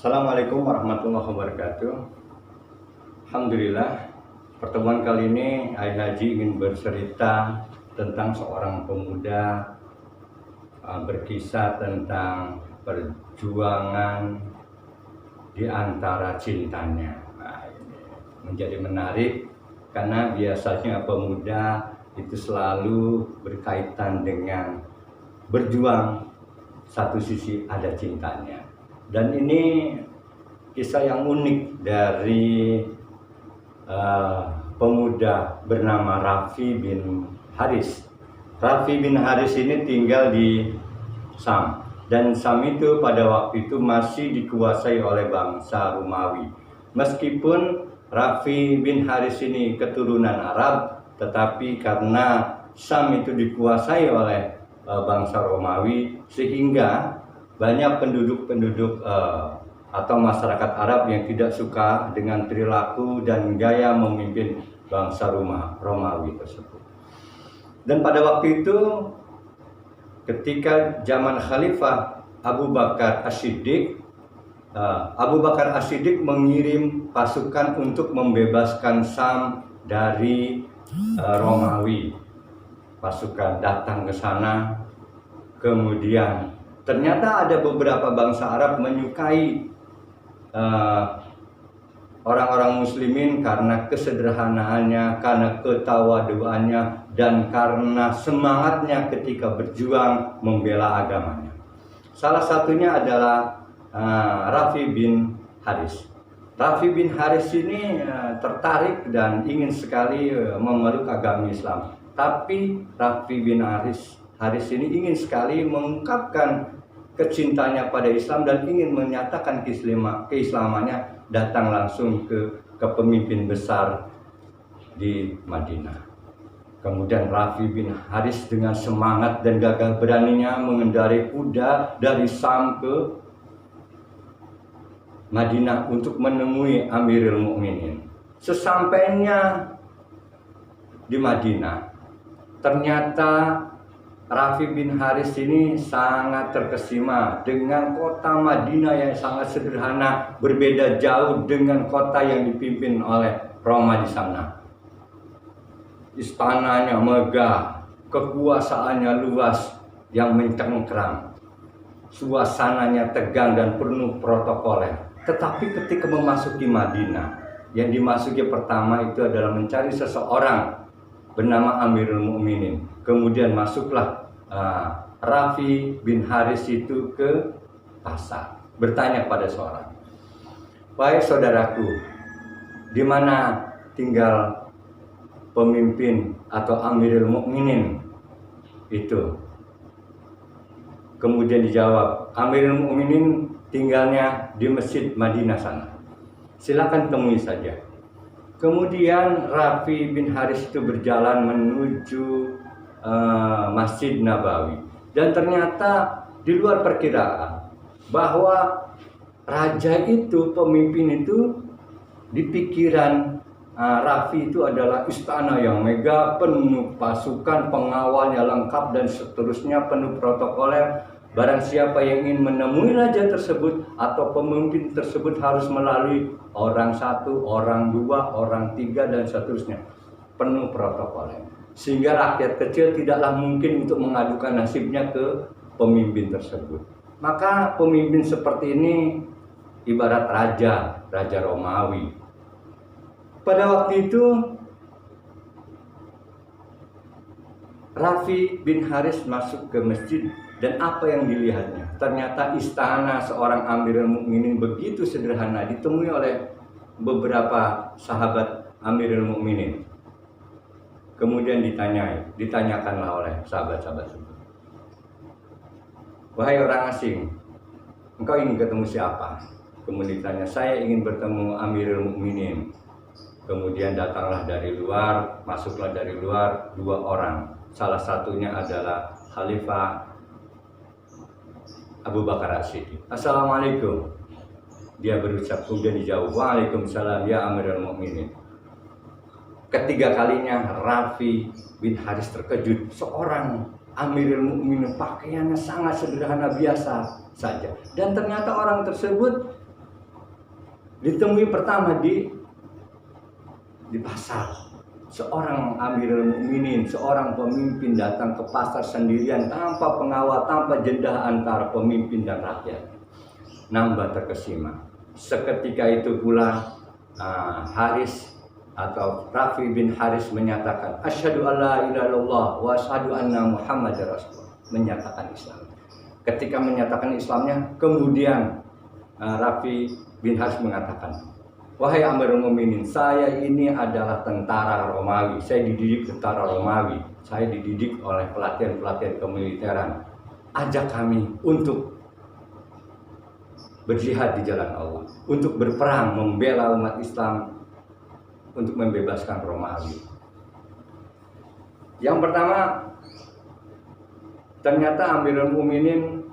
Assalamualaikum warahmatullahi wabarakatuh. Alhamdulillah, pertemuan kali ini Ayah Haji ingin bercerita tentang seorang pemuda berkisah tentang perjuangan di antara cintanya. Nah, ini menjadi menarik karena biasanya pemuda itu selalu berkaitan dengan berjuang, satu sisi ada cintanya. Dan ini kisah yang unik dari pemuda bernama Rafi bin Haris. Rafi bin Haris ini tinggal di Sam, dan Sam itu pada waktu itu masih dikuasai oleh bangsa Romawi. Meskipun Rafi bin Haris ini keturunan Arab, tetapi karena Sam itu dikuasai oleh bangsa Romawi, sehingga banyak penduduk atau masyarakat Arab yang tidak suka dengan perilaku dan gaya memimpin bangsa Romawi tersebut. Dan pada waktu itu, ketika zaman Khalifah Abu Bakar As-Siddiq, Abu Bakar As-Siddiq mengirim pasukan untuk membebaskan Sam dari Romawi. Pasukan datang ke sana, kemudian ternyata ada beberapa bangsa Arab menyukai orang-orang muslimin karena kesederhanaannya, karena ketawaduannya, dan karena semangatnya ketika berjuang membela agamanya. Salah satunya adalah Rafi bin Haris. Rafi bin Haris ini tertarik dan ingin sekali memeluk agama Islam. Tapi Rafi bin Haris ini ingin sekali mengungkapkan kecintanya pada Islam dan ingin menyatakan keislamannya, datang langsung ke pemimpin besar di Madinah. Kemudian Rafi bin Haris dengan semangat dan gagah beraninya mengendarai kuda dari Sam ke Madinah untuk menemui Amirul Mukminin. Sesampainya di Madinah, ternyata Rafi bin Haris ini sangat terkesima dengan kota Madinah yang sangat sederhana, berbeda jauh dengan kota yang dipimpin oleh Roma di sana. Istananya megah, kekuasaannya luas yang mencengkram, suasananya tegang dan penuh protokoler. Tetapi ketika memasuki Madinah, yang dimasuki pertama itu adalah mencari seseorang bernama Amirul Mukminin. Kemudian masuklah Rafi bin Haris itu ke pasar, bertanya pada seorang, "Wahai saudaraku, di mana tinggal pemimpin atau Amirul Mukminin itu?" Kemudian dijawab, "Amirul Mukminin tinggalnya di Masjid Madinah sana. Silakan temui saja." Kemudian Rafi bin Haris itu berjalan menuju Masjid Nabawi, dan ternyata di luar perkiraan bahwa raja itu, pemimpin itu, di pikiran Rafi itu adalah istana yang megah, penuh pasukan, pengawalnya lengkap dan seterusnya, penuh protokoler. Barang siapa yang ingin menemui raja tersebut atau pemimpin tersebut harus melalui orang satu, orang dua, orang tiga, dan seterusnya, penuh protokoler. Sehingga rakyat kecil tidaklah mungkin untuk mengadukan nasibnya ke pemimpin tersebut. Maka pemimpin seperti ini ibarat raja Romawi. Pada waktu itu Rafi bin Haris masuk ke masjid, dan apa yang dilihatnya? Ternyata istana seorang Amirul Mukminin begitu sederhana, ditemui oleh beberapa sahabat Amirul Mukminin. Kemudian ditanyakanlah oleh sahabat-sahabat tersebut, "Wahai orang asing, engkau ingin ketemu siapa?" Kemudian ditanya, "Saya ingin bertemu Amirul Mukminin." Kemudian datanglah dari luar, masuklah dari luar dua orang. Salah satunya adalah Khalifah Abu Bakar As-Siddiq. "Assalamualaikum." Dia berucap, kemudian dijawab, "Waalaikumsalam ya Amirul Mukminin." Ketiga kalinya Rafi bin Haris terkejut. Seorang Amirul Mukminin pakaiannya sangat sederhana biasa saja, dan ternyata orang tersebut ditemui pertama di pasar. Seorang Amirul Mukminin, seorang pemimpin datang ke pasar sendirian tanpa pengawal, tanpa jeda antara pemimpin dan rakyat. Nambah terkesima. Seketika itu pula Haris atau Rafi bin Haris menyatakan asyhadu alla ilaha illallah wa asyhadu anna Muhammadar Rasulullah, menyatakan Islam. Ketika menyatakan Islamnya, kemudian Rafi bin Haris mengatakan, wahai Amirul Mukminin, saya ini adalah tentara Romawi. Saya dididik tentara Romawi. Saya dididik oleh pelatihan-pelatihan kemiliteran. Ajak kami untuk berjihad di jalan Allah, untuk berperang membela umat Islam, untuk membebaskan Romawi. Yang pertama, ternyata Amirul Mukminin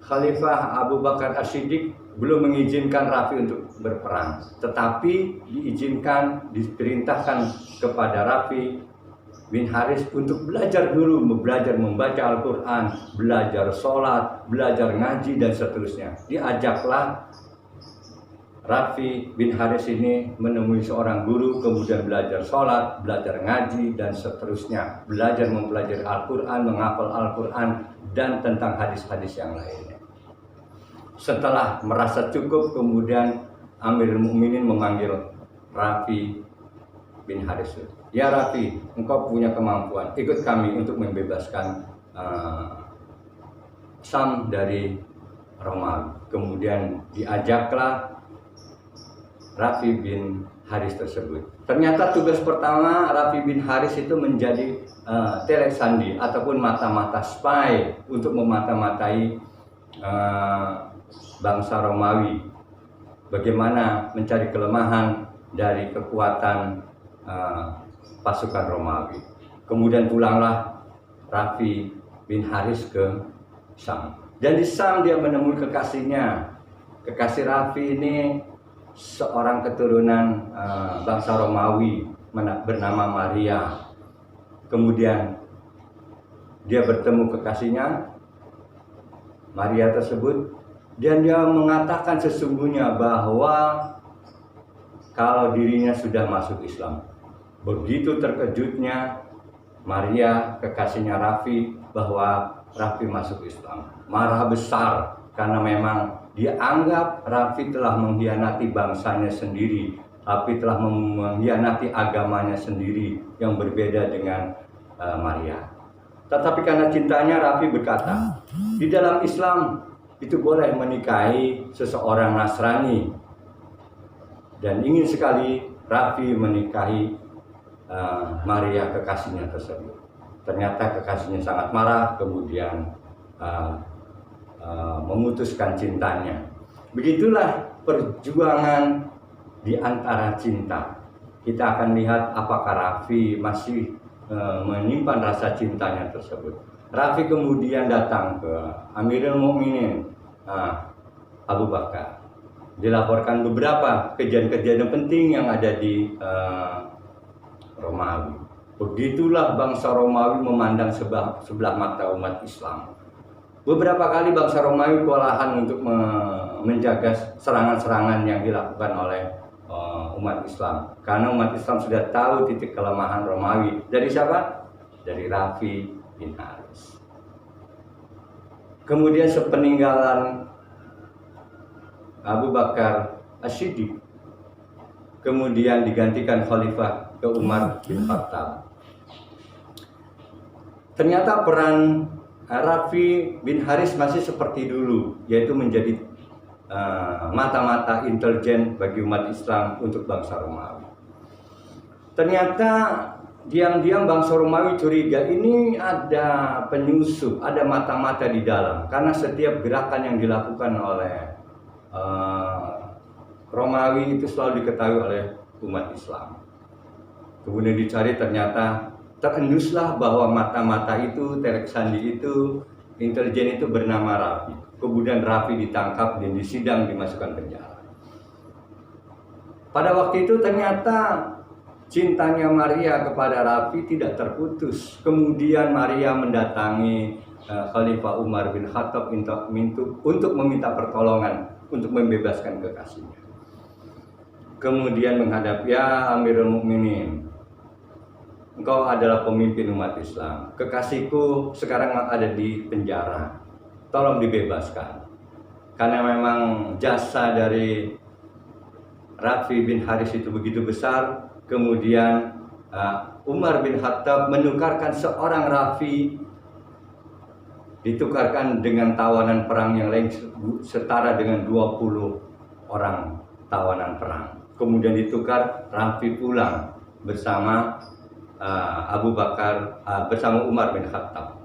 Khalifah Abu Bakar As-Siddiq belum mengizinkan Rafi untuk berperang, tetapi diperintahkan kepada Rafi bin Haris untuk belajar dulu, belajar membaca Al-Quran, belajar sholat, belajar ngaji dan seterusnya. Diajaklah Rafi bin Haris ini menemui seorang guru, kemudian belajar sholat, belajar ngaji dan seterusnya, belajar mempelajari Al-Quran, menghafal Al-Quran dan tentang hadis-hadis yang lainnya. Setelah merasa cukup, kemudian Amirul Mukminin memanggil Rafi bin Haris. Ya Rafi, engkau punya kemampuan, ikut kami untuk membebaskan Syam dari Romawi. Kemudian diajaklah Rafi bin Haris tersebut. Ternyata tugas pertama Rafi bin Haris itu menjadi teleksandi ataupun mata-mata spy untuk memata-matai bangsa Romawi. Bagaimana mencari kelemahan dari kekuatan pasukan Romawi. Kemudian pulanglah Rafi bin Haris ke Syam. Dan di Syam dia menemui kekasihnya. Kekasih Rafi ini seorang keturunan bangsa Romawi bernama Maria. Kemudian dia bertemu kekasihnya Maria tersebut, dan dia mengatakan sesungguhnya bahwa kalau dirinya sudah masuk Islam. Begitu terkejutnya Maria, kekasihnya Rafi, bahwa Rafi masuk Islam. Marah besar karena memang dia anggap Rafi telah mengkhianati bangsanya sendiri. Rafi telah mengkhianati agamanya sendiri yang berbeda dengan Maria. Tetapi karena cintanya, Rafi berkata, di dalam Islam itu boleh menikahi seseorang Nasrani. Dan ingin sekali Rafi menikahi Maria, kekasihnya tersebut. Ternyata kekasihnya sangat marah, kemudian memutuskan cintanya. Begitulah perjuangan di antara cinta. Kita akan lihat apakah Rafi masih menyimpan rasa cintanya tersebut. Rafi kemudian datang ke Amirul Mukminin Abu Bakar. Dilaporkan beberapa kejadian-kejadian penting yang ada di Romawi. Begitulah bangsa Romawi memandang sebelah mata umat Islam. Beberapa kali bangsa Romawi kewalahan untuk menjaga serangan-serangan yang dilakukan oleh umat Islam. Karena umat Islam sudah tahu titik kelemahan Romawi. Dari siapa? Dari Rafi bin Haris. Kemudian sepeninggalan Abu Bakar As-Siddiq, kemudian digantikan Khalifah ke Umar bin Khattab. Ternyata peran Rafi bin Haris masih seperti dulu, yaitu menjadi mata-mata intelijen bagi umat Islam untuk bangsa Romawi. Ternyata diam-diam bangsa Romawi curiga ini ada penyusup, ada mata-mata di dalam, karena setiap gerakan yang dilakukan oleh Romawi itu selalu diketahui oleh umat Islam. Kemudian dicari, ternyata terenduslah bahwa mata-mata itu, teleksandi itu, intelijen itu bernama Rafi. Kemudian Rafi ditangkap dan disidang, dimasukkan penjara. Pada waktu itu ternyata cintanya Maria kepada Rafi tidak terputus. Kemudian Maria mendatangi Khalifah Umar bin Khattab untuk meminta pertolongan untuk membebaskan kekasihnya. kemudian menghadap, "Ya Amirul Mukminin, engkau adalah pemimpin umat Islam. Kekasihku sekarang ada di penjara. Tolong dibebaskan." Karena memang jasa dari Rafi bin Haris itu begitu besar, kemudian Umar bin Khattab menukarkan seorang Rafi, ditukarkan dengan tawanan perang yang lain setara dengan 20 orang tawanan perang. Kemudian ditukar, Rafi pulang bersama Abu Bakar, bersama Umar bin Khattab.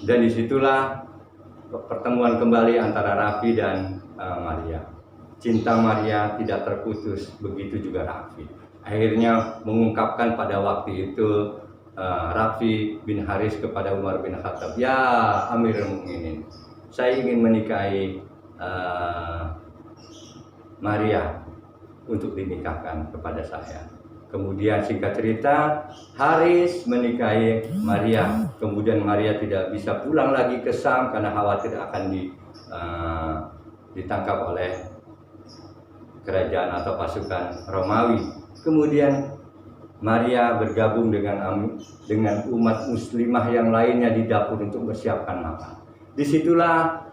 Dan disitulah pertemuan kembali antara Rafi dan Maria. Cinta Maria tidak terputus, begitu juga Rafi. Akhirnya mengungkapkan pada waktu itu Rafi bin Haris kepada Umar bin Khattab, "Ya Amirul Mukminin, saya ingin menikahi Maria untuk dinikahkan kepada saya." Kemudian singkat cerita, Haris menikahi Maria. Kemudian Maria tidak bisa pulang lagi ke Sam karena khawatir akan ditangkap oleh kerajaan atau pasukan Romawi. Kemudian Maria bergabung dengan umat muslimah yang lainnya di dapur untuk bersiapkan makan. Disitulah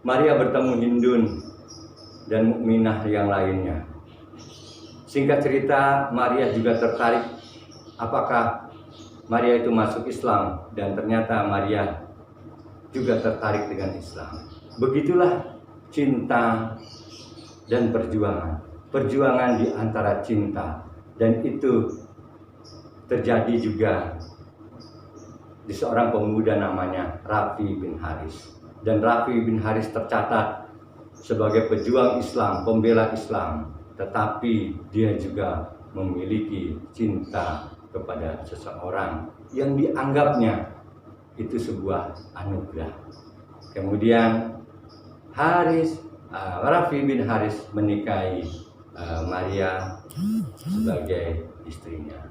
Maria bertemu Hindun dan mukminah yang lainnya. Singkat cerita, Maria juga tertarik apakah Maria itu masuk Islam, dan ternyata Maria juga tertarik dengan Islam. Begitulah cinta dan perjuangan. Perjuangan di antara cinta. Dan itu terjadi juga di seorang pemuda namanya Rafi bin Haris. Dan Rafi bin Haris tercatat sebagai pejuang Islam, pembela Islam. Tetapi dia juga memiliki cinta kepada seseorang yang dianggapnya itu sebuah anugerah. Kemudian Rafi bin Haris menikahi Maria sebagai istrinya.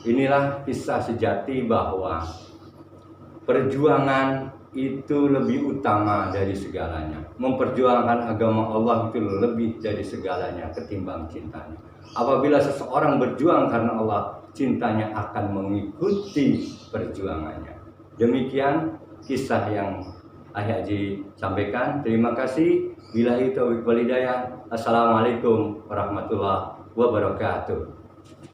Inilah kisah sejati bahwa perjuangan itu lebih utama dari segalanya. Memperjuangkan agama Allah itu lebih dari segalanya ketimbang cintanya. Apabila seseorang berjuang karena Allah, cintanya akan mengikuti perjuangannya. Demikian kisah yang Haji sampaikan. Terima kasih. Billahi taufiq wal hidayah. Assalamualaikum warahmatullahi wabarakatuh.